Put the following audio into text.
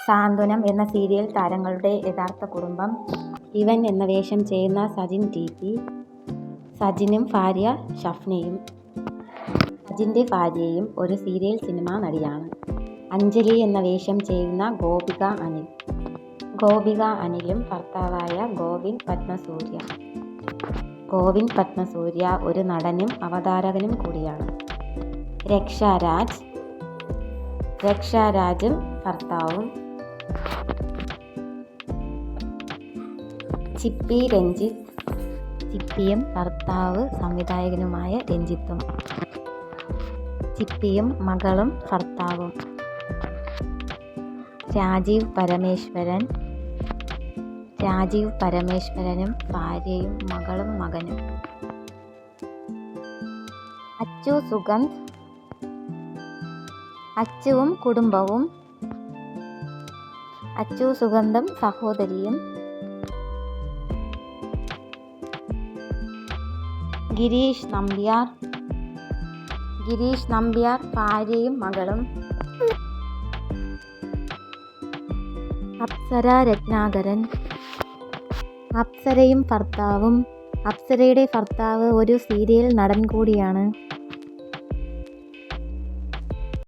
സാന്ത്വനം എന്ന സീരിയൽ താരങ്ങളുടെ യഥാർത്ഥ കുടുംബം. ഇവൻ എന്ന വേഷം ചെയ്യുന്ന സജിൻ TP, സജിനും ഭാര്യ ഷഫ്നയും. സജിൻ്റെ ഭാര്യയും ഒരു സീരിയൽ സിനിമാ നടിയാണ്. അഞ്ജലി എന്ന വേഷം ചെയ്യുന്ന ഗോപിക അനിൽ. ഗോപിക അനിലും ഭർത്താവായ ഗോവിൻ പത്മസൂര്യ. ഗോവിൻ പത്മസൂര്യ ഒരു നടനും അവതാരകനും കൂടിയാണ്. രക്ഷാരാജും ഭർത്താവും. ചിപ്പി രഞ്ജിത്ത്. ചിപ്പിയും ഭർത്താവ് സംവിധായകനുമായ രഞ്ജിത്തും. ചിപ്പിയും മകളും ഭർത്താവും. രാജീവ് പരമേശ്വരനും ഭാര്യയും മകളും മകനും. അച്ചു സുഗന്ധ്. അച്ചുവും കുടുംബവും. അച്ചു സുഗന്ധും സഹോദരിയും. ഗിരീഷ് നമ്പ്യാർ ഭാര്യയും മകളും. അപ്സര രത്നാകരൻ. അപ്സരയും ഭർത്താവും. അപ്സരയുടെ ഭർത്താവ് ഒരു സീരിയൽ നടൻ കൂടിയാണ്.